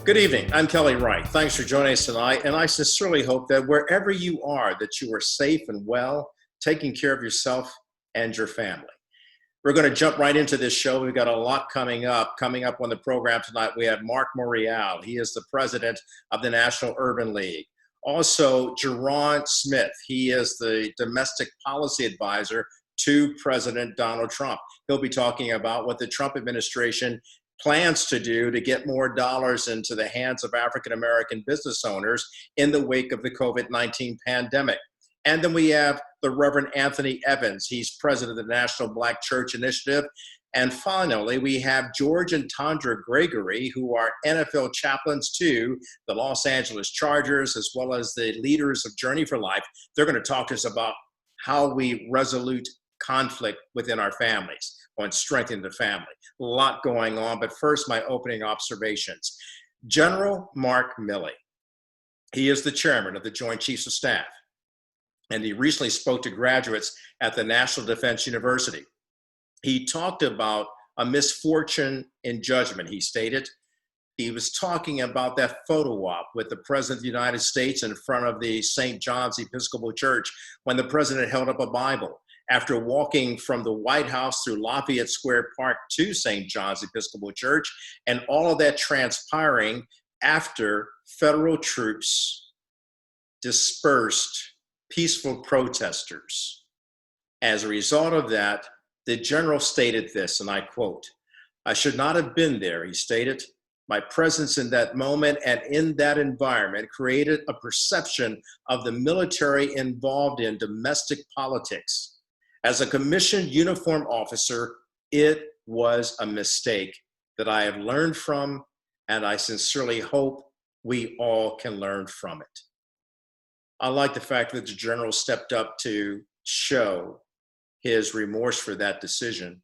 Good evening. I'm Kelly Wright. Thanks for joining us tonight. And I sincerely hope that wherever you are, that you are safe and well, taking care of yourself and your family. We're going to jump right into this show. We've got a lot coming up. Coming up on the program tonight, we have Mark Morial. He is the president of the National Urban League. Also, Geron Smith. He is the domestic policy advisor to President Donald Trump. He'll be talking about what the Trump administration plans to do to get more dollars into the hands of African-American business owners in the wake of the COVID-19 pandemic. And then we have the Rev Anthony Evans. He's president of the National Black Church Initiative. And finally, we have George and Tondra Gregory, who are NFL chaplains to the Los Angeles Chargers, as well as the leaders of Journey for Life. They're going to talk to us about how we resolute conflict within our families, on strengthening the family. A lot going on, but first, my opening observations. General Mark Milley, he is the chairman of the Joint Chiefs of Staff, and he recently spoke to graduates at the National Defense University. He talked about a misfortune in judgment, he stated. He was talking about that photo op with the President of the United States in front of the St. John's Episcopal Church when the president held up a Bible. After walking from the White House through Lafayette Square Park to St. John's Episcopal Church, and all of that transpiring after federal troops dispersed peaceful protesters. As a result of that, the general stated this, and I quote, "I should not have been there," he stated. "My presence in that moment and in that environment created a perception of the military involved in domestic politics. As a commissioned uniformed officer, it was a mistake that I have learned from, and I sincerely hope we all can learn from it." I like the fact that the general stepped up to show his remorse for that decision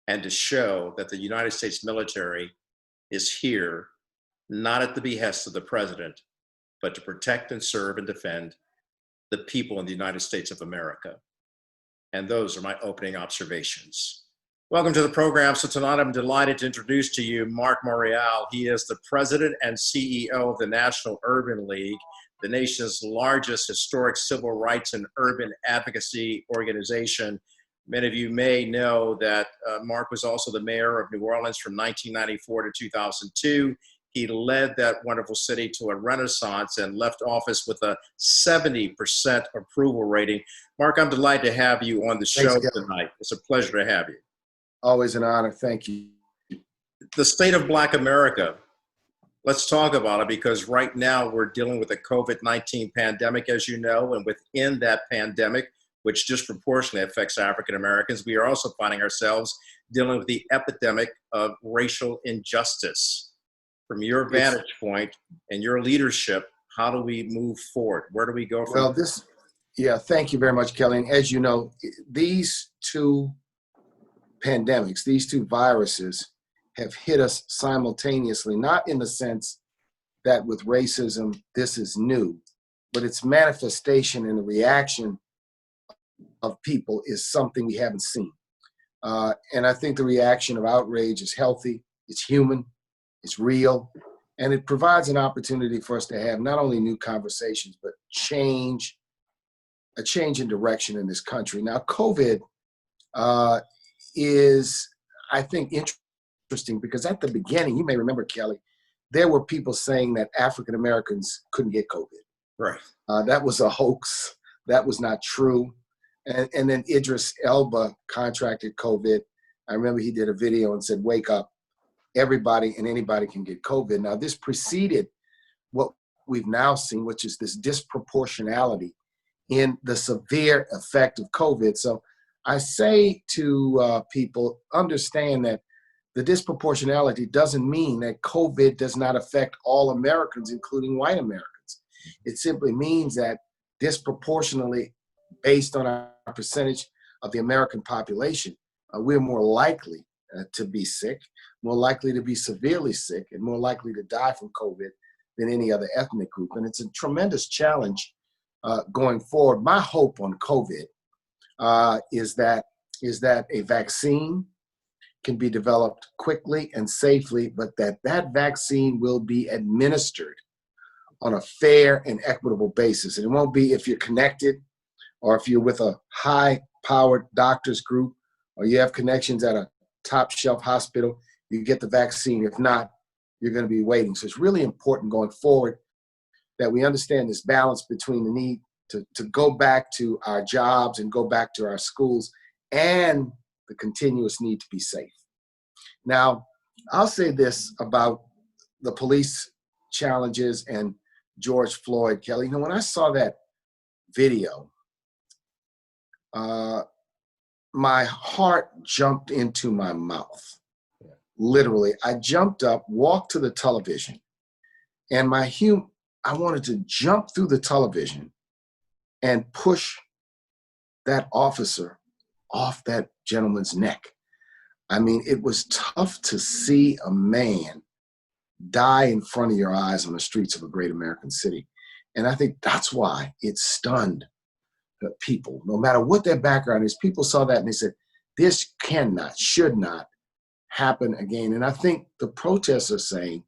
and to show that the United States military is here, not at the behest of the president, but to protect and serve and defend the people in the United States of America. And those are my opening observations. Welcome to the program. So tonight I'm delighted to introduce to you Mark Morial. He is the president and CEO of the National Urban League, the nation's largest historic civil rights and urban advocacy organization. Many of you may know that Mark was also the mayor of New Orleans from 1994 to 2002. He led that wonderful city to a renaissance and left office with a 70% approval rating. Mark, I'm delighted to have you on the show tonight. It's a pleasure to have you. Always an honor. Thank you. The state of Black America. Let's talk about it, because right now we're dealing with the COVID-19 pandemic, as you know, and within that pandemic, which disproportionately affects African Americans, we are also finding ourselves dealing with the epidemic of racial injustice. From your vantage point and your leadership, how do we move forward? Where do we go from thank you very much, Kelly. And as you know, these two pandemics, these two viruses have hit us simultaneously, not in the sense that with racism, this is new, but its manifestation and the reaction of people is something we haven't seen. And I think the reaction of outrage is healthy, it's human, it's real, and it provides an opportunity for us to have not only new conversations, but a change in direction in this country. Now, COVID is, I think, interesting because at the beginning, you may remember, Kelly, there were people saying that African Americans couldn't get COVID. Right. That was a hoax. That was not true. And then Idris Elba contracted COVID. I remember he did a video and said, "Wake up. Everybody and anybody can get COVID." Now, this preceded what we've now seen, which is this disproportionality in the severe effect of COVID. So I say to people, understand that the disproportionality doesn't mean that COVID does not affect all Americans, including white Americans. It simply means that disproportionately, based on our percentage of the American population, we're more likely to be sick, more likely to be severely sick, and more likely to die from COVID than any other ethnic group. And it's a tremendous challenge going forward. My hope on COVID is that a vaccine can be developed quickly and safely, but that vaccine will be administered on a fair and equitable basis. And it won't be if you're connected or if you're with a high-powered doctors group or you have connections at a top-shelf hospital, you get the vaccine. If not, you're going to be waiting. So it's really important going forward that we understand this balance between the need to go back to our jobs and go back to our schools and the continuous need to be safe. Now, I'll say this about the police challenges and George Floyd, Kelly. You know, when I saw that video, my heart jumped into my mouth. Literally, I jumped up, walked to the television, and I wanted to jump through the television and push that officer off that gentleman's neck. I mean, it was tough to see a man die in front of your eyes on the streets of a great American city. And I think that's why it stunned the people, no matter what their background is. People saw that and they said, this should not happen again. And I think the protests are saying,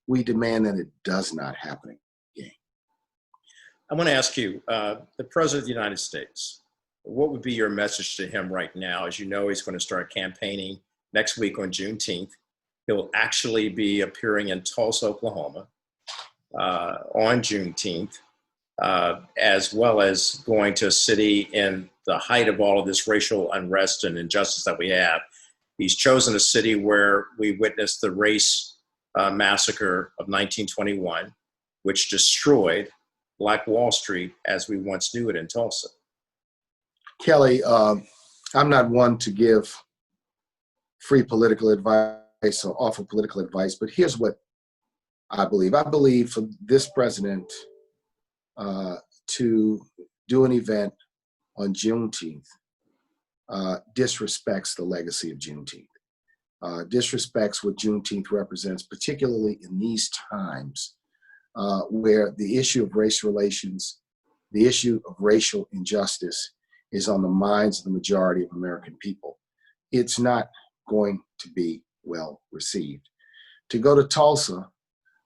we demand that it does not happen again. I want to ask you, the President of the United States, what would be your message to him right now? As you know, he's going to start campaigning next week on Juneteenth. He'll actually be appearing in Tulsa, Oklahoma on Juneteenth, as well as going to a city in the height of all of this racial unrest and injustice that we have. He's chosen a city where we witnessed the race massacre of 1921, which destroyed Black Wall Street as we once knew it in Tulsa. Kelly, I'm not one to give free political advice or offer political advice, but here's what I believe. I believe for this president to do an event on Juneteenth disrespects the legacy of Juneteenth, disrespects what Juneteenth represents, particularly in these times where the issue of race relations, the issue of racial injustice is on the minds of the majority of American people. It's not going to be well received. To go to Tulsa,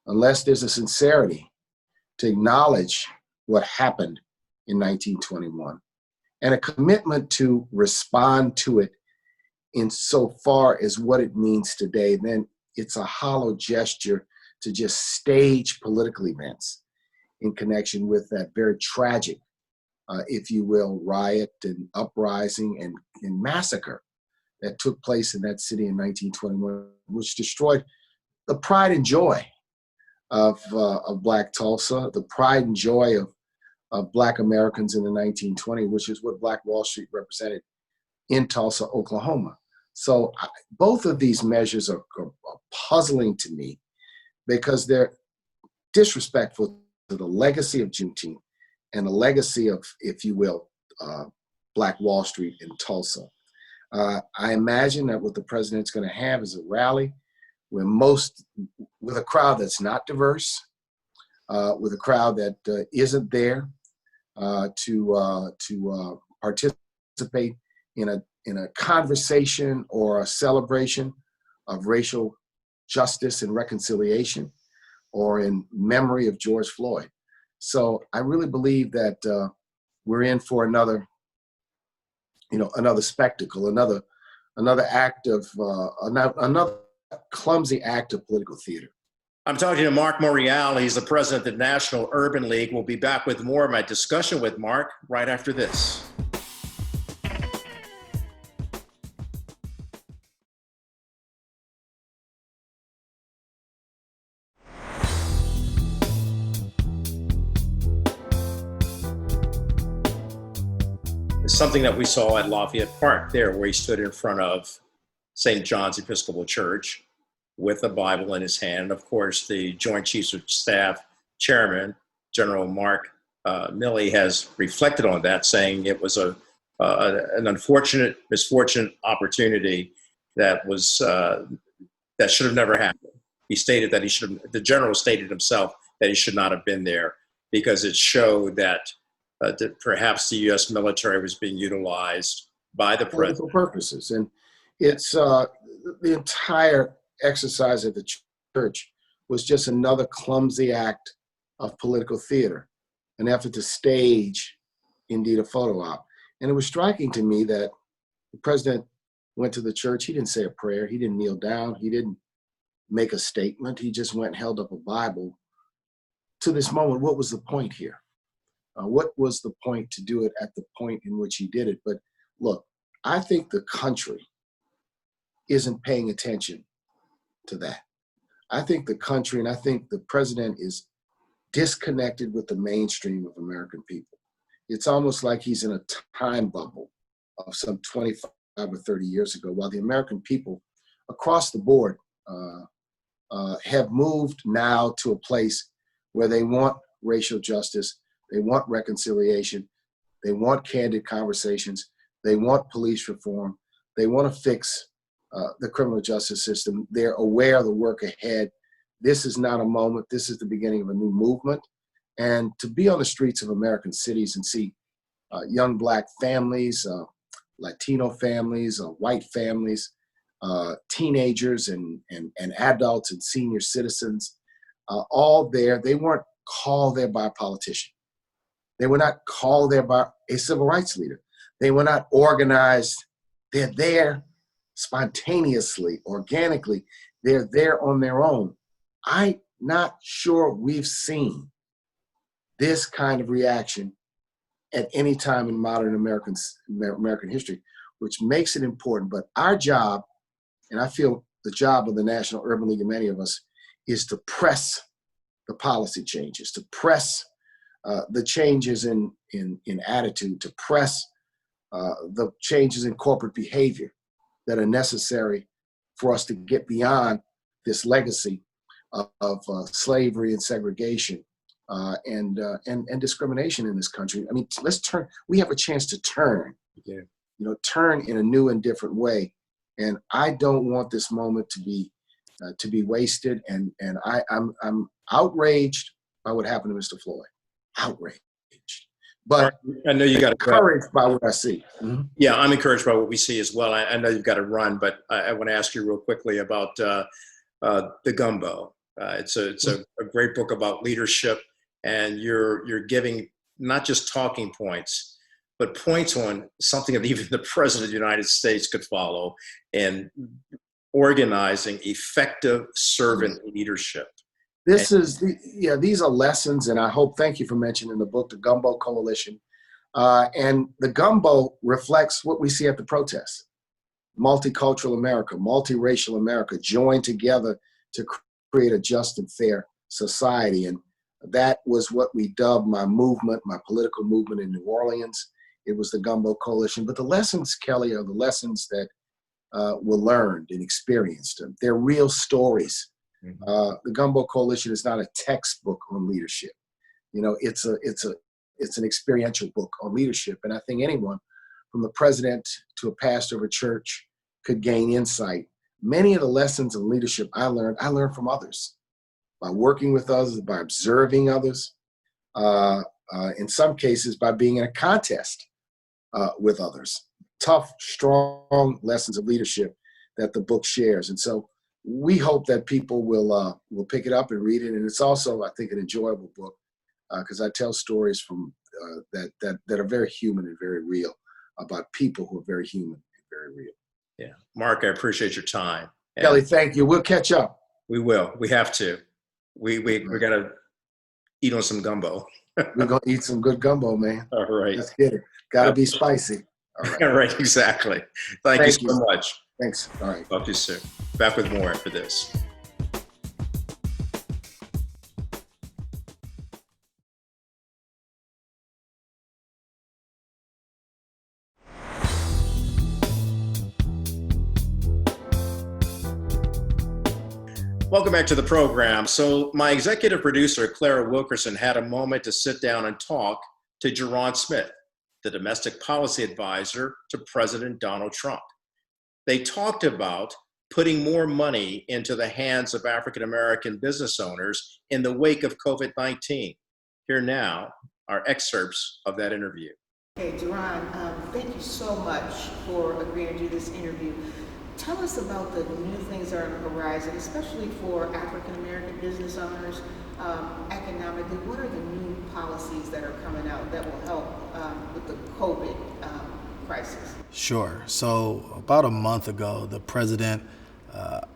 unless there's a sincerity to acknowledge what happened in 1921 and a commitment to respond to it insofar as what it means today, then it's a hollow gesture to just stage political events in connection with that very tragic, if you will, riot and uprising and massacre that took place in that city in 1921, which destroyed the pride and joy of Black Tulsa, the pride and joy of Black Americans in the 1920s, which is what Black Wall Street represented in Tulsa, Oklahoma. So both of these measures are puzzling to me because they're disrespectful to the legacy of Juneteenth and the legacy of, if you will, Black Wall Street in Tulsa. I imagine that what the president's going to have is a rally with a crowd that's not diverse, with a crowd that isn't there to participate in a conversation or a celebration of racial justice and reconciliation, or in memory of George Floyd. So I really believe that we're in for another spectacle, another act of another clumsy act of political theater. I'm talking to Mark Morial. He's the president of the National Urban League. We'll be back with more of my discussion with Mark right after this. It's something that we saw at Lafayette Park there, where he stood in front of St. John's Episcopal Church with a Bible in his hand. Of course, the Joint Chiefs of Staff Chairman, General Mark Milley, has reflected on that, saying it was an unfortunate, misfortunate opportunity that was that should have never happened. He stated that the general stated himself that he should not have been there because it showed that perhaps the U.S. military was being utilized by the president for purposes. And It's the entire exercise at the church was just another clumsy act of political theater, an effort to stage, indeed, a photo op. And it was striking to me that the president went to the church. He didn't say a prayer. He didn't kneel down. He didn't make a statement. He just went and held up a Bible. To this moment, what was the point here? What was the point to do it at the point in which he did it? But look, I think the country isn't paying attention to that. I think the country and I think the president is disconnected with the mainstream of American people. It's almost like he's in a time bubble of some 25 or 30 years ago, while the American people across the board have moved now to a place where they want racial justice, they want reconciliation, they want candid conversations, they want police reform, they want to fix the criminal justice system. They're aware of the work ahead. This is not a moment. This is the beginning of a new movement. And to be on the streets of American cities and see young Black families, Latino families, white families, teenagers and adults and senior citizens, all there. They weren't called there by a politician. They were not called there by a civil rights leader. They were not organized. They're there spontaneously, organically. They're there on their own. I'm not sure we've seen this kind of reaction at any time in modern American history, which makes it important. But our job, and I feel the job of the National Urban League and many of us, is to press the policy changes, to press the changes in attitude, to press the changes in corporate behavior that are necessary for us to get beyond this legacy of slavery and segregation and discrimination in this country. I mean, let's turn. We have a chance to turn. Yeah. Turn in a new and different way. And I don't want this moment to be wasted. And I'm outraged by what happened to Mr. Floyd. Outraged. But I know you got encouraged by what I see. Mm-hmm. Yeah, I'm encouraged by what we see as well. I know you've got to run, but I want to ask you real quickly about the Gumbo. It's a great book about leadership, and you're giving not just talking points, but points on something that even the President of the United States could follow, and organizing effective servant leadership. These are lessons, and I hope, thank you for mentioning the book, the Gumbo Coalition. And the Gumbo reflects what we see at the protests. Multicultural America, multiracial America, joined together to create a just and fair society. And that was what we dubbed my movement, my political movement in New Orleans. It was the Gumbo Coalition. But the lessons, Kelly, are the lessons that were learned and experienced. They're real stories. Mm-hmm. The Gumbo Coalition is not a textbook on leadership. It's an experiential book on leadership. And I think anyone, from the president to a pastor of a church, could gain insight. Many of the lessons of leadership I learned from others, by working with others, by observing others, in some cases by being in a contest with others. Tough, strong lessons of leadership that the book shares. And so we hope that people will pick it up and read it. And it's also, I think, an enjoyable book because I tell stories from that are very human and very real about people who are very human and very real. Yeah. Mark, I appreciate your time. Kelly, thank you. We'll catch up. We will. We have to. We're going to eat on some gumbo. We're going to eat some good gumbo, man. All right. Let's get it. Got to be spicy. All right. All right, exactly. Thank you so much. Thanks. All right. Talk to you soon. Back with more after this. Welcome back to the program. So my executive producer, Clara Wilkerson, had a moment to sit down and talk to Geron Smith, the domestic policy advisor to President Donald Trump. They talked about putting more money into the hands of African-American business owners in the wake of COVID-19. Here now are excerpts of that interview. Okay, Geron, thank you so much for agreeing to do this interview. Tell us about the new things that are on the horizon, especially for African American business owners economically. What are the new policies that are coming out that will help with the COVID crisis? Sure. So about a month ago, the president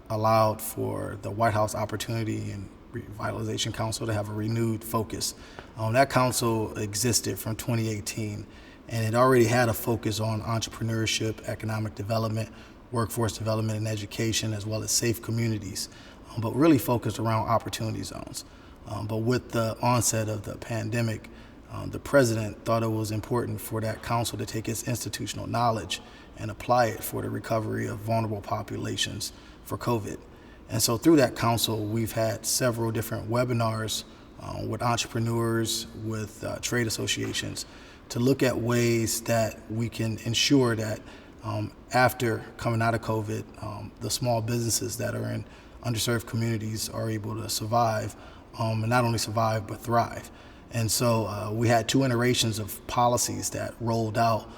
allowed for the White House Opportunity and Revitalization Council to have a renewed focus. That council existed from 2018, and it already had a focus on entrepreneurship, economic development, workforce development and education, as well as safe communities, but really focused around opportunity zones. But with the onset of the pandemic, the president thought it was important for that council to take its institutional knowledge and apply it for the recovery of vulnerable populations for COVID. And so through that council, we've had several different webinars with entrepreneurs, with trade associations, to look at ways that we can ensure that after coming out of COVID, the small businesses that are in underserved communities are able to survive, and not only survive, but thrive. And so we had two iterations of policies that rolled out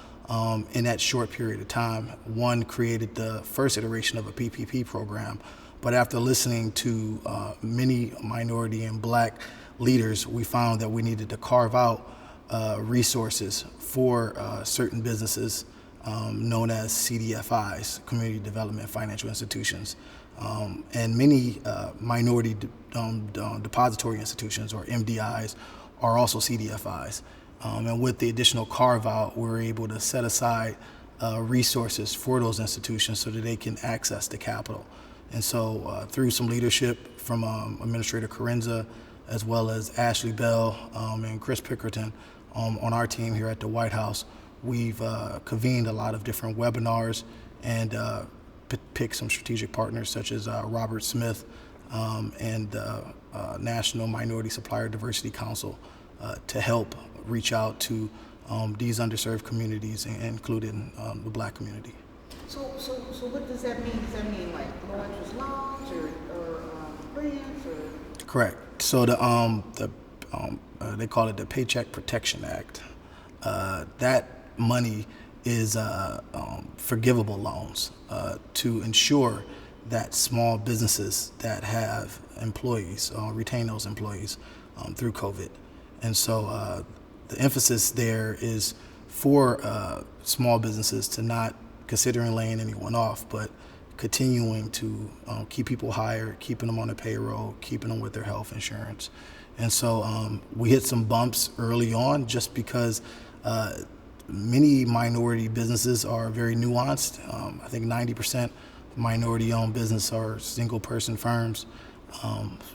in that short period of time. One created the first iteration of a PPP program, but after listening to many minority and Black leaders, we found that we needed to carve out resources for certain businesses known as CDFIs, Community Development Financial Institutions, and many minority depository institutions, or MDIs, are also CDFIs. And with the additional carve out, we're able to set aside resources for those institutions so that they can access the capital. And so through some leadership from Administrator Carenza, as well as Ashley Bell and Chris Pickerton on our team here at the White House, we've convened a lot of different webinars and picked some strategic partners such as Robert Smith and National Minority Supplier Diversity Council to help reach out to these underserved communities, including the Black community. So what does that mean? Does that mean like low interest loans or grants or? Correct. So they call it the Paycheck Protection Act. That money is forgivable loans to ensure that small businesses that have employees retain those employees through COVID. And so the emphasis there is for small businesses to not considering laying anyone off, but continuing to keep people hired, keeping them on the payroll, keeping them with their health insurance. And so we hit some bumps early on just because many minority businesses are very nuanced. I think 90% minority-owned business are single-person firms.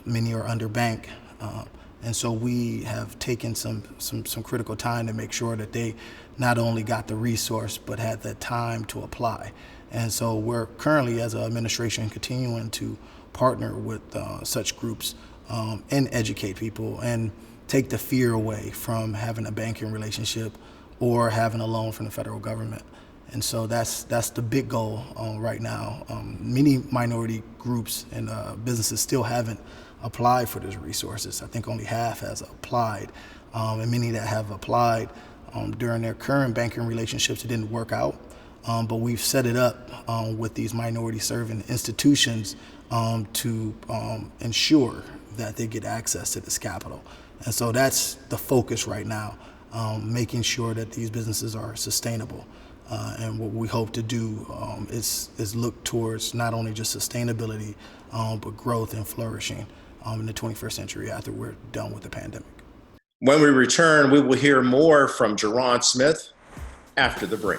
Many are underbanked. And so we have taken some critical time to make sure that they not only got the resource, but had the time to apply. And so we're currently, as an administration, continuing to partner with such groups and educate people and take the fear away from having a banking relationship or having a loan from the federal government. And so that's the big goal right now. Many minority groups and businesses still haven't applied for those resources. I think only half has applied, and many that have applied during their current banking relationships, it didn't work out. But we've set it up with these minority serving institutions to ensure that they get access to this capital. And so that's the focus right now, making sure that these businesses are sustainable. And what we hope to do is look towards not only just sustainability, but growth and flourishing in the 21st century after we're done with the pandemic. When we return, we will hear more from Geron Smith after the break.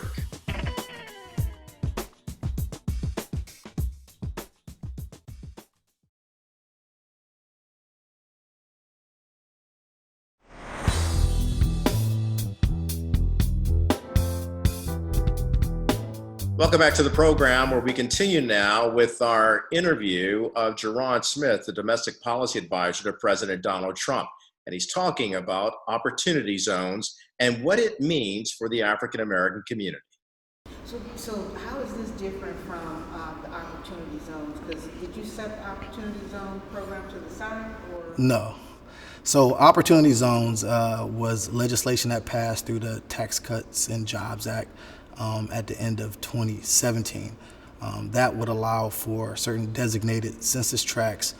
Welcome back to the program, where we continue now with our interview of Geron Smith, the domestic policy advisor to President Donald Trump. And he's talking about opportunity zones and what it means for the African American community. So how is this different from the opportunity zones? Because did you set the opportunity zone program to the side, or? No. So opportunity zones was legislation that passed through the Tax Cuts and Jobs Act at the end of 2017. That would allow for certain designated census tracts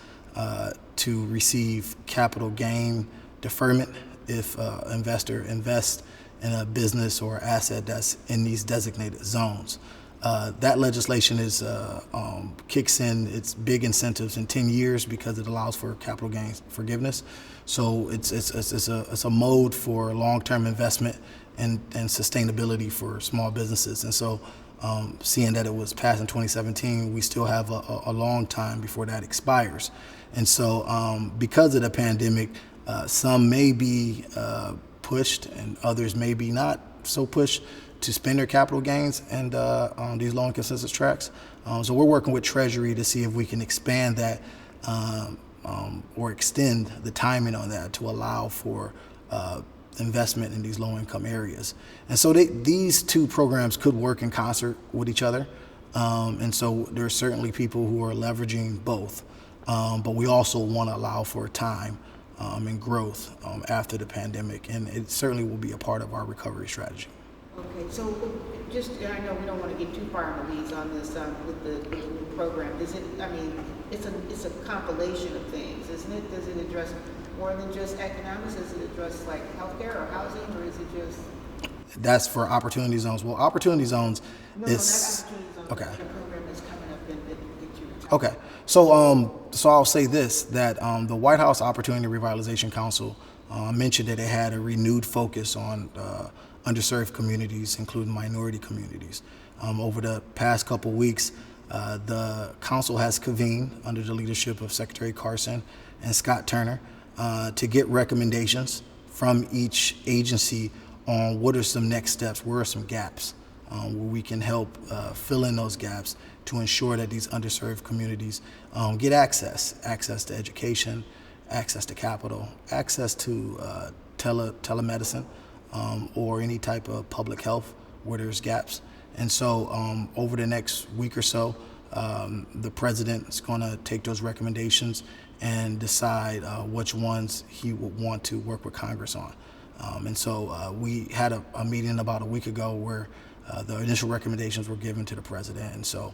to receive capital gain deferment if investor invests in a business or asset that's in these designated zones. That legislation kicks in its big incentives in 10 years because it allows for capital gains forgiveness. So it's a mode for long-term investment and sustainability for small businesses. And so seeing that it was passed in 2017, we still have a long time before that expires. And so because of the pandemic, some may be pushed and others may be not so pushed to spend their capital gains and on these low-income census tracts. So we're working with Treasury to see if we can expand that or extend the timing on that to allow for investment in these low-income areas. And so these two programs could work in concert with each other. And so there are certainly people who are leveraging both. But we also want to allow for time and growth after the pandemic. And it certainly will be a part of our recovery strategy. Okay, so just, I know we don't want to get too far in the weeds on this with the new program. It's a compilation of things, isn't it? Does it address more than just economics? Does it address like healthcare or housing, or is it just? That's for opportunity zones. Well, opportunity zones No, is not opportunity zones. okay. The program that's coming up that you. Okay, so I'll say this, that the White House Opportunity Revitalization Council mentioned that it had a renewed focus on underserved communities, including minority communities. Over the past couple weeks, the council has convened under the leadership of Secretary Carson and Scott Turner to get recommendations from each agency on what are some next steps, where are some gaps where we can help fill in those gaps to ensure that these underserved communities get access to education, access to capital, access to telemedicine, or any type of public health where there's gaps. And so over the next week or so, the president is going to take those recommendations and decide which ones he would want to work with Congress on. And so we had a meeting about a week ago where the initial recommendations were given to the president. And so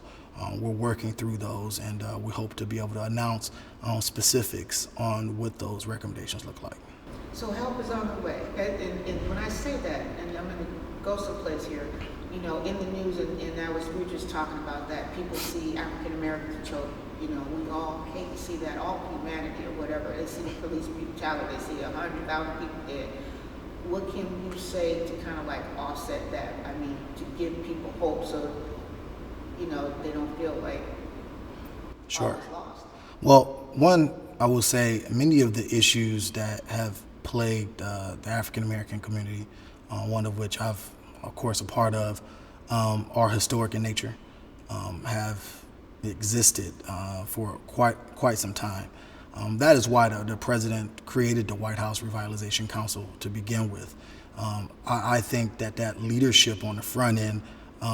we're working through those, and we hope to be able to announce specifics on what those recommendations look like. So help is on the way. And when I say that, and I'm going to go someplace here, in the news, and we were just talking about that, people see African American children. We all hate to see that, all humanity or whatever. They see police brutality, they see 100,000 people dead. What can you say to kind of like offset that? To give people hope so, they don't feel like all is lost. Well, one, I will say many of the issues that have plagued the African American community, one of which I've, of course, a part of, are historic in nature, have existed for quite some time. That is why the president created the White House Revitalization Council to begin with. I think that leadership on the front end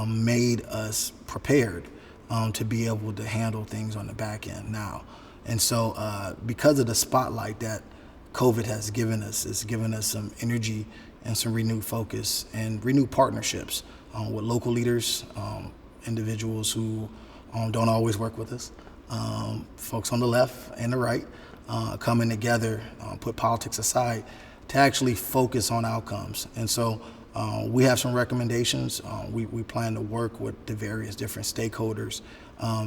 made us prepared to be able to handle things on the back end now. And so because of the spotlight that COVID has given us, it's given us some energy and some renewed focus and renewed partnerships with local leaders, individuals who don't always work with us, folks on the left and the right, coming together, put politics aside to actually focus on outcomes. And so we have some recommendations. We plan to work with the various different stakeholders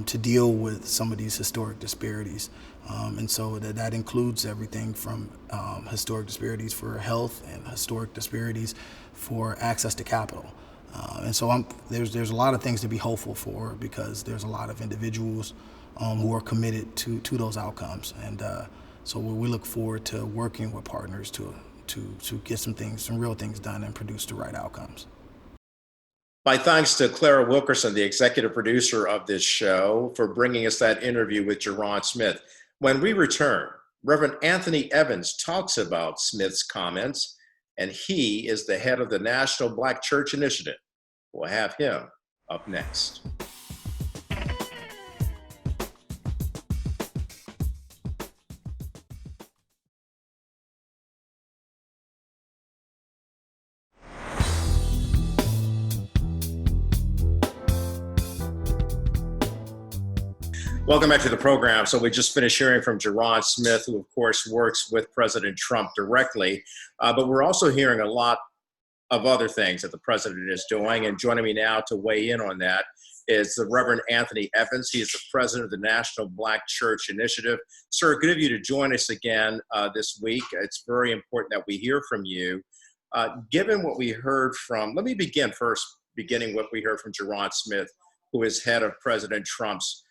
to deal with some of these historic disparities. And so that includes everything from historic disparities for health and historic disparities for access to capital. And so there's a lot of things to be hopeful for, because there's a lot of individuals who are committed to those outcomes. And so we look forward to working with partners to get some real things done and produce the right outcomes. My thanks to Clara Wilkerson, the executive producer of this show, for bringing us that interview with Geron Smith. When we return, Rev Anthony Evans talks about Smith's comments, and he is the head of the National Black Church Initiative. We'll have him up next. Welcome back to the program. So we just finished hearing from Geron Smith, who of course works with President Trump directly, but we're also hearing a lot of other things that the president is doing. And joining me now to weigh in on that is the Reverend Anthony Evans. He is the president of the National Black Church Initiative. Sir, good of you to join us again this week. It's very important that we hear from you. Given what we heard from, let me beginning what we heard from Geron Smith, who is head of President Trump's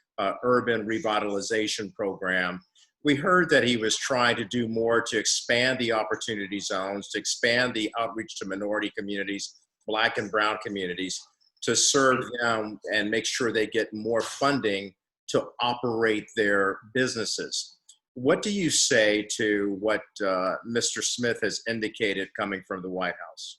urban revitalization program. We heard that he was trying to do more to expand the opportunity zones, to expand the outreach to minority communities, Black and brown communities, to serve them and make sure they get more funding to operate their businesses. What do you say to what Mr. Smith has indicated coming from the White House?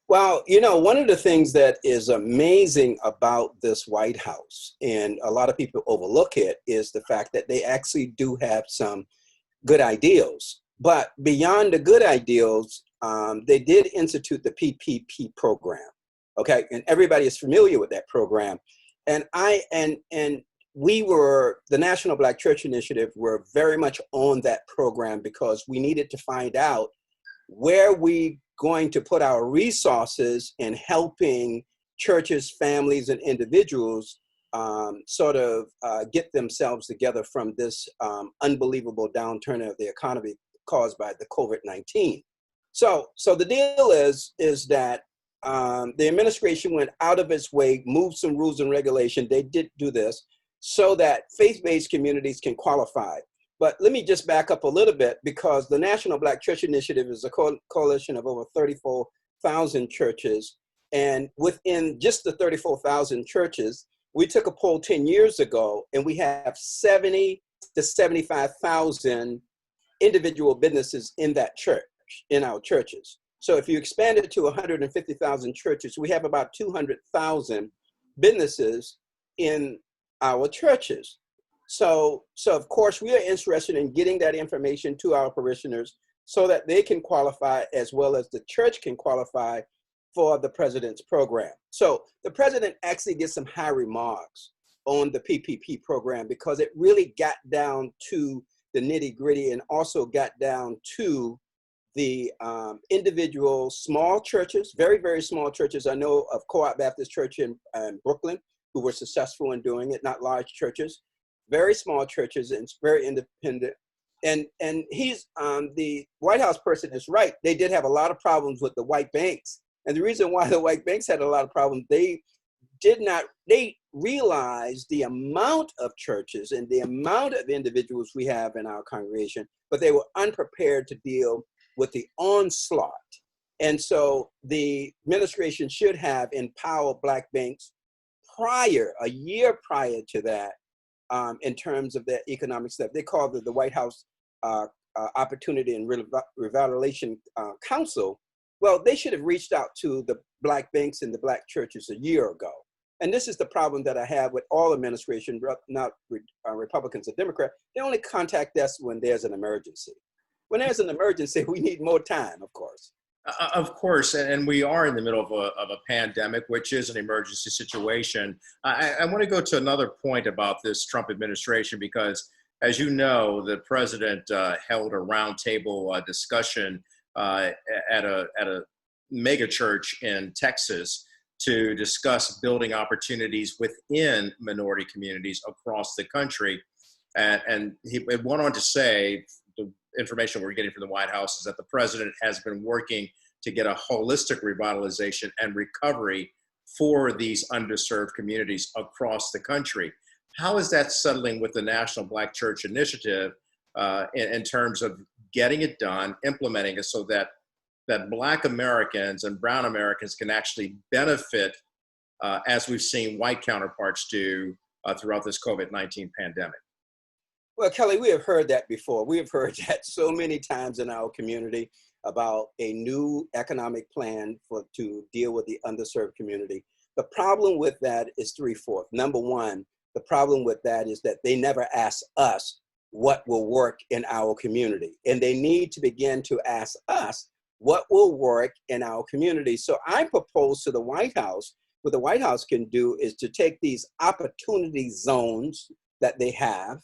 Well, you know, one of the things that is amazing about this White House, and a lot of people overlook it, is the fact that they actually do have some good ideals. But beyond the good ideals, they did institute the PPP program. Okay, and everybody is familiar with that program. And we were, the National Black Church Initiative, were very much on that program because we needed to find out where we going to put our resources in helping churches, families, and individuals get themselves together from this unbelievable downturn of the economy caused by the COVID-19. So the deal is that the administration went out of its way, moved some rules and regulation. They did do this so that faith-based communities can qualify. But let me just back up a little bit, because the National Black Church Initiative is a coalition of over 34,000 churches. And within just the 34,000 churches, we took a poll 10 years ago, and we have 70 to 75,000 individual businesses in that church, in our churches. So if you expand it to 150,000 churches, we have about 200,000 businesses in our churches. So of course, we are interested in getting that information to our parishioners so that they can qualify, as well as the church can qualify for the president's program. So the president actually gets some high remarks on the PPP program because it really got down to the nitty gritty and also got down to the individual small churches, very, very small churches. I know of Co-op Baptist Church in Brooklyn who were successful in doing it, not large churches. Very small churches, and it's very independent. And he's the White House person is right. They did have a lot of problems with the white banks. And the reason why the white banks had a lot of problems, they realized the amount of churches and the amount of individuals we have in our congregation, but they were unprepared to deal with the onslaught. And so the administration should have empowered Black banks a year prior to that, in terms of their economic stuff. They call it the White House Opportunity and Revitalization Council. Well, they should have reached out to the Black banks and the Black churches a year ago. And this is the problem that I have with all administration, not Republicans or Democrats. They only contact us when there's an emergency. When there's an emergency, we need more time, of course. Of course, and we are in the middle of a pandemic, which is an emergency situation. I want to go to another point about this Trump administration, because, as you know, the president held a roundtable discussion at a mega church in Texas to discuss building opportunities within minority communities across the country. And he went on to say, the information we're getting from the White House is that the president has been working to get a holistic revitalization and recovery for these underserved communities across the country. How is that settling with the National Black Church Initiative in terms of getting it done, implementing it so that Black Americans and brown Americans can actually benefit, as we've seen white counterparts do throughout this COVID-19 pandemic? Well, Kelly, we have heard that before. We have heard that so many times in our community about a new economic plan to deal with the underserved community. The problem with that is threefold. Number one, the problem with that is that they never ask us what will work in our community. And they need to begin to ask us what will work in our community. So I propose to the White House, what the White House can do is to take these opportunity zones, that they have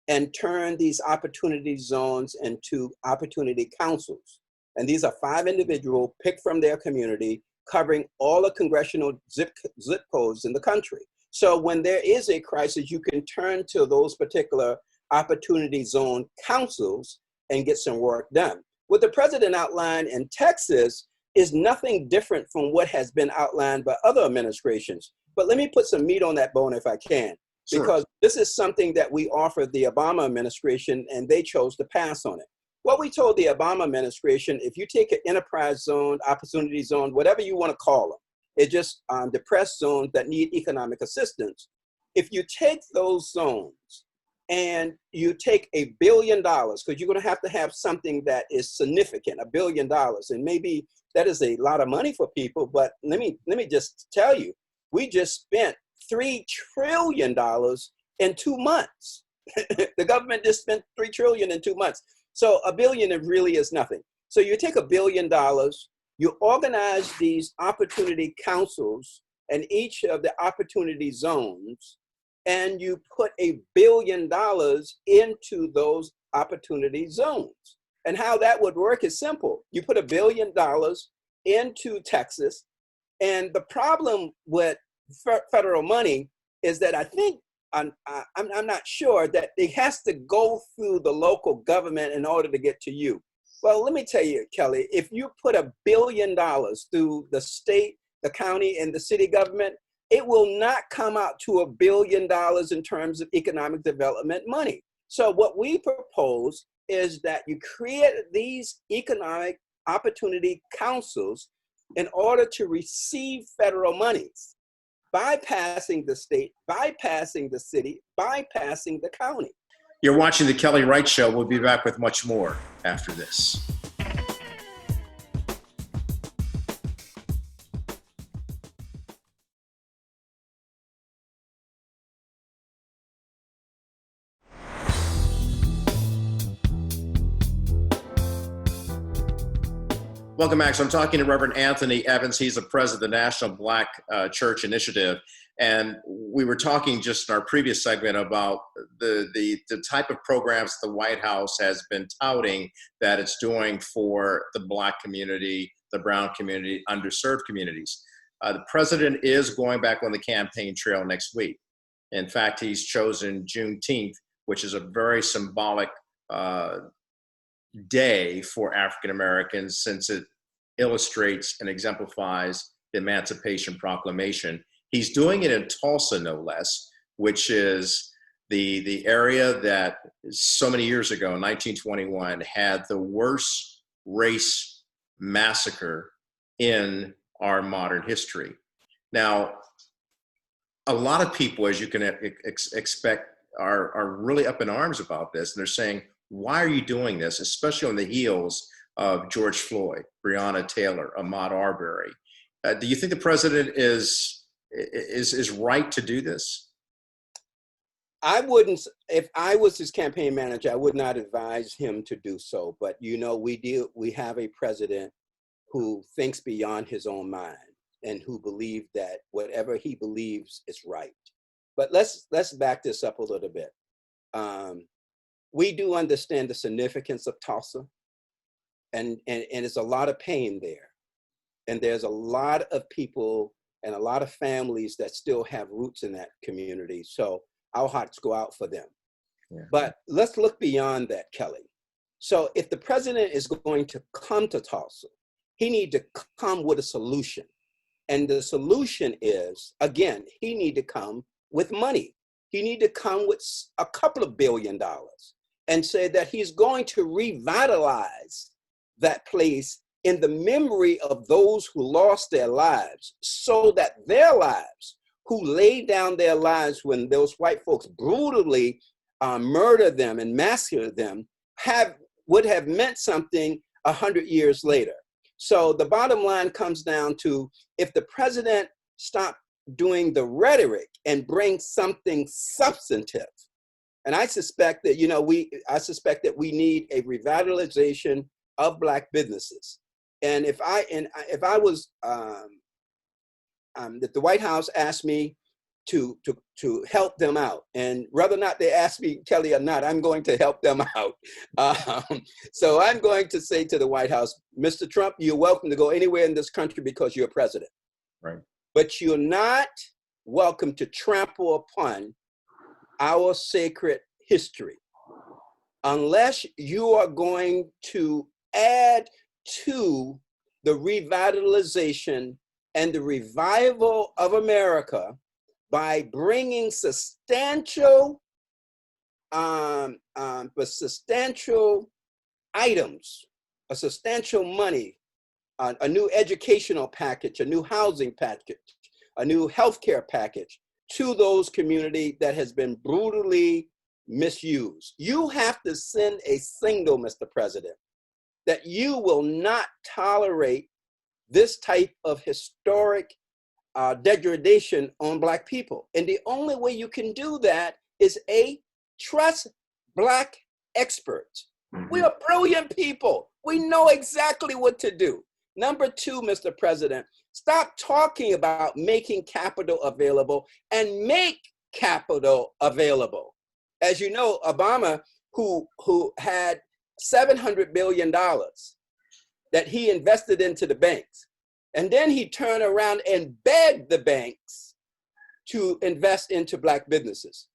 and turn these opportunity zones into opportunity councils. And these are 5 individuals picked from their community, covering all the congressional zip codes in the country. So when there is a crisis, you can turn to those particular opportunity zone councils and get some work done. What the president outlined in Texas is nothing different from what has been outlined by other administrations. But let me put some meat on that bone if I can, because this is something that we offered the Obama administration and they chose to pass on it. What we told the Obama administration, if you take an enterprise zone, opportunity zone, whatever you want to call them, it's just depressed zones that need economic assistance. If you take those zones and you take $1 billion, because you're going to have something that is significant, $1 billion, and maybe that is a lot of money for people, but let me just tell you, we just spent $3 trillion in 2 months. The government just spent $3 trillion in 2 months. So $1 billion really is nothing. So you take $1 billion, you organize these opportunity councils and each of the opportunity zones, and you put $1 billion into those opportunity zones. And how that would work is simple. You put $1 billion into Texas, and the problem with federal money is that I think, I'm not sure that it has to go through the local government in order to get to you. Well, let me tell you, Kelly, if you put $1 billion through the state, the county, and the city government, it will not come out to $1 billion in terms of economic development money. So what we propose is that you create these economic opportunity councils in order to receive federal monies, bypassing the state, bypassing the city, bypassing the county. You're watching The Kelly Wright Show. We'll be back with much more after this. Welcome back. So I'm talking to Rev Anthony Evans. He's the president of the National Black Church Initiative. And we were talking just in our previous segment about the type of programs the White House has been touting that it's doing for the Black community, the brown community, underserved communities. The president is going back on the campaign trail next week. In fact, he's chosen Juneteenth, which is a very symbolic day for African Americans, since it illustrates and exemplifies the Emancipation Proclamation. He's doing it in Tulsa, no less, which is the area that so many years ago, in 1921, had the worst race massacre in our modern history. Now, a lot of people, as you can expect, are really up in arms about this. And they're saying, why are you doing this, especially on the heels of George Floyd, Breonna Taylor, Ahmaud Arbery? Do you think the president is right to do this? I wouldn't, if I was his campaign manager, I would not advise him to do so. But we have a president who thinks beyond his own mind and who believes that whatever he believes is right. But let's back this up a little bit. We do understand the significance of Tulsa, and there's a lot of pain there. And there's a lot of people and a lot of families that still have roots in that community. So our hearts go out for them. Yeah. But let's look beyond that, Kelly. So if the president is going to come to Tulsa, he needs to come with a solution. And the solution is, again, he needs to come with money. He needs to come with a couple of $1 billion and say that he's going to revitalize that place in the memory of those who lost their lives, so that their lives, who laid down their lives when those white folks brutally murdered them and massacred them, would have meant something 100 years later. So the bottom line comes down to, if the president stopped doing the rhetoric and bring something substantive, and I suspect that we need a revitalization of Black businesses. And if I was, that the White House asked me to help them out. And whether or not they ask me, Kelly, or not, I'm going to help them out. So I'm going to say to the White House, Mr. Trump, you're welcome to go anywhere in this country because you're president. Right. But you're not welcome to trample upon our sacred history unless you are going to add to the revitalization and the revival of America by bringing substantial items, a substantial money, a new educational package, a new housing package, a new healthcare package to those communities that has been brutally misused. You have to send a signal, Mr. President, that you will not tolerate this type of historic degradation on Black people. And the only way you can do that is trust Black experts. We are brilliant people. We know exactly what to do. Number two, Mr. President, stop talking about making capital available and make capital available. As you know, Obama, who had $700 billion that he invested into the banks, and then he turned around and begged the banks to invest into Black businesses.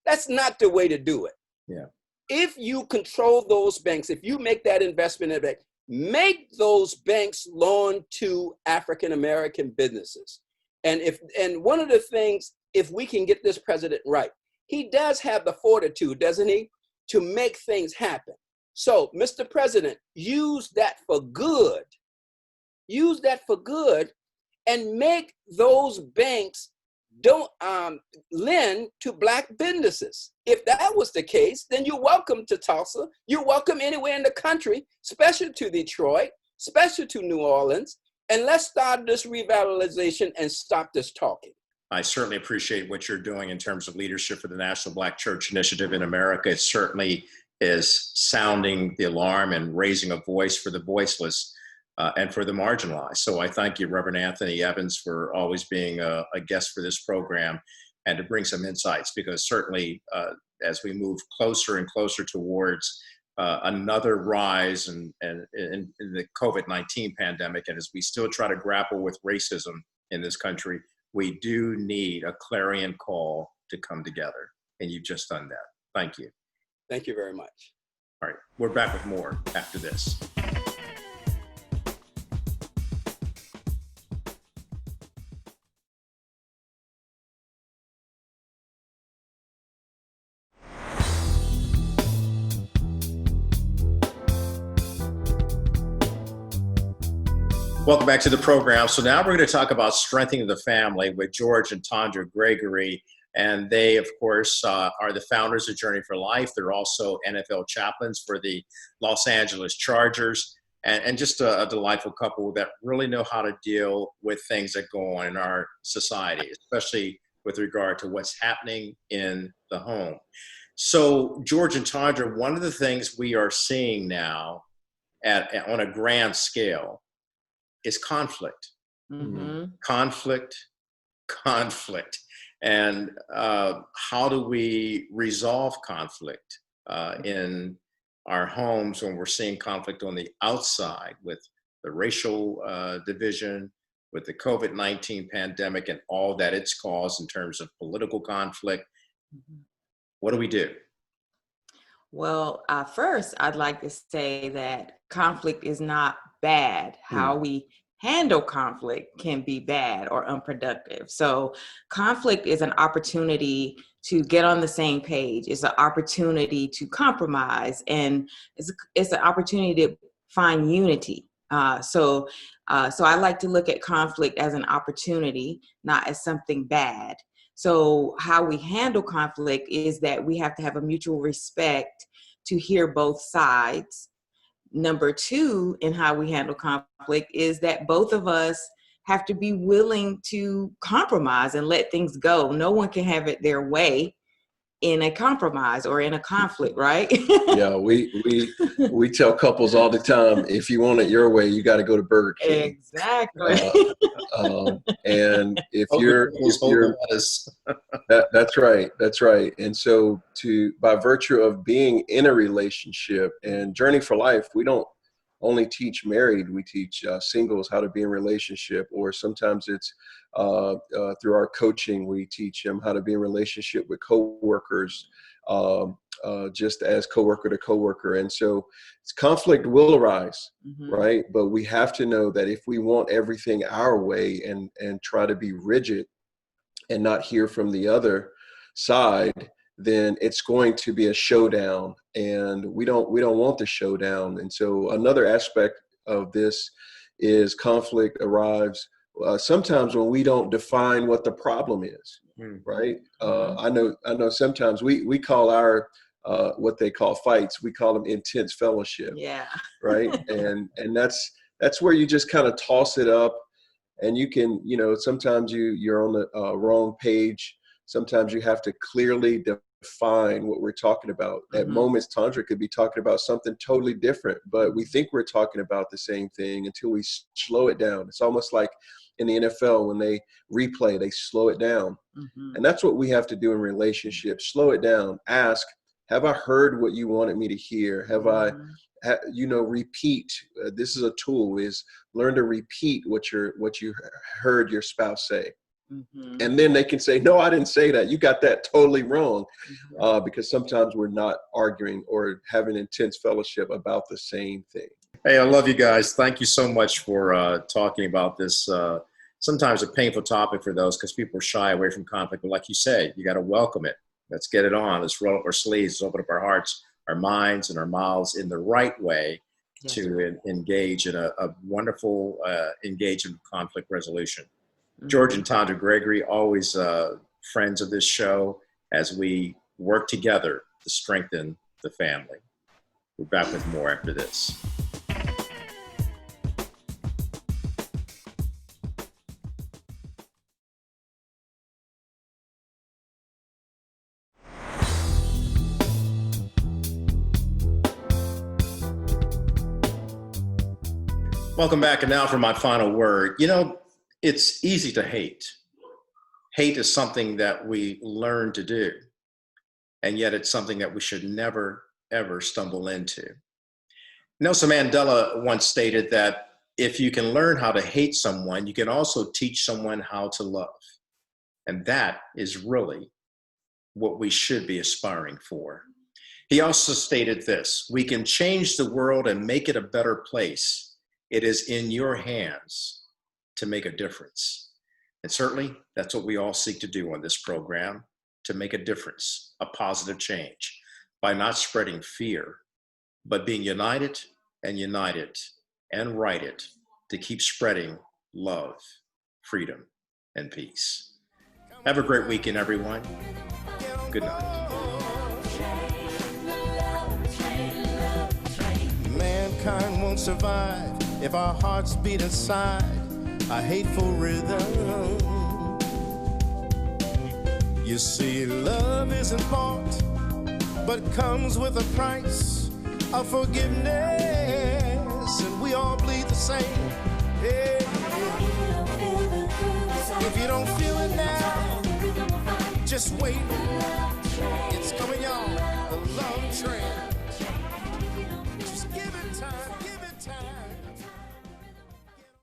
That's not the way to do it. Yeah. If you control those banks, if you make that investment in a bank, make those banks loan to African-American businesses. And one of the things, if we can get this president right, he does have the fortitude, doesn't he, to make things happen. So, Mr. President, use that for good. Use that for good and make those banks don't lend to Black businesses. If that was the case, then you're welcome to Tulsa. You're welcome anywhere in the country, especially to Detroit, especially to New Orleans. And let's start this revitalization and stop this talking. I certainly appreciate what you're doing in terms of leadership for the National Black Church Initiative in America. It certainly is sounding the alarm and raising a voice for the voiceless and for the marginalized. So I thank you, Rev Anthony Evans, for always being a guest for this program and to bring some insights, because certainly as we move closer and closer towards another rise in the COVID-19 pandemic, and as we still try to grapple with racism in this country, we do need a clarion call to come together. And you've just done that. Thank you. Thank you very much. All right, we're back with more after this. Welcome back to the program. So now we're going to talk about strengthening the family with George and Tandra Gregory. And they, of course, are the founders of Journey for Life. They're also NFL chaplains for the Los Angeles Chargers, and just a delightful couple that really know how to deal with things that go on in our society, especially with regard to what's happening in the home. So George and Tandra, one of the things we are seeing now on a grand scale is conflict. Mm-hmm. Conflict. And how do we resolve conflict in our homes when we're seeing conflict on the outside with the racial division, with the COVID-19 pandemic and all that it's caused in terms of political conflict? Mm-hmm. What do we do? Well, first, I'd like to say that conflict is not bad. How we handle conflict can be bad or unproductive. So conflict is an opportunity to get on the same page. It's an opportunity to compromise, and it's an opportunity to find unity. So I like to look at conflict as an opportunity, not as something bad. So how we handle conflict is that we have to have a mutual respect to hear both sides. Number two, in how we handle conflict is that both of us have to be willing to compromise and let things go. No one can have it their way. in a compromise or in a conflict, right? Yeah, we tell couples all the time, if you want it your way, you got to go to Burger King. Exactly. And if Hold you're lettuce. that's right. And so by virtue of being in a relationship and Journey for Life, we don't only teach married, we teach singles how to be in a relationship, or sometimes it's through our coaching, we teach them how to be in a relationship with coworkers, just as coworker to coworker. And so conflict will arise, right? But we have to know that if we want everything our way and try to be rigid and not hear from the other side, then it's going to be a showdown, and we don't want the showdown. And so another aspect of this is conflict arrives sometimes when we don't define what the problem is, right? I know sometimes we call our what they call fights, we call them intense fellowship. Yeah. Right. And that's where you just kind of toss it up, and you can, sometimes you're on the wrong page. Sometimes you have to clearly define what we're talking about. At moments, Tandra could be talking about something totally different, but we think we're talking about the same thing until we slow it down. It's almost like in the NFL, when they replay, they slow it down. And that's what we have to do in relationships. Slow it down. Ask, have I heard what you wanted me to hear? Have I, repeat. This is a tool, is learn to repeat what you heard your spouse say. And then they can say, no, I didn't say that. You got that totally wrong. Because sometimes we're not arguing or having intense fellowship about the same thing. Hey, I love you guys. Thank you so much for talking about this. Sometimes a painful topic for those, because people are shy away from conflict. But like you said, you got to welcome it. Let's get it on. Let's roll up our sleeves. Let's open up our hearts, our minds, and our mouths in the right way to engage in a wonderful engagement conflict resolution. George and Tandra Gregory, always friends of this show as we work together to strengthen the family. We're back with more after this. Welcome back. And now for my final word. It's easy to hate. Hate is something that we learn to do, and yet it's something that we should never, ever stumble into. Nelson Mandela once stated that if you can learn how to hate someone, you can also teach someone how to love. And that is really what we should be aspiring for. He also stated this: we can change the world and make it a better place. It is in your hands to make a difference. And certainly that's what we all seek to do on this program, to make a difference, a positive change, by not spreading fear, but being united and righted to keep spreading love, freedom, and peace. Have a great weekend, everyone. Good night. Mankind won't survive if our hearts beat aside a hateful rhythm. You see, love isn't bought, but comes with a price of forgiveness, and we all bleed the same. Yeah. If you don't feel it now, just wait. It's coming.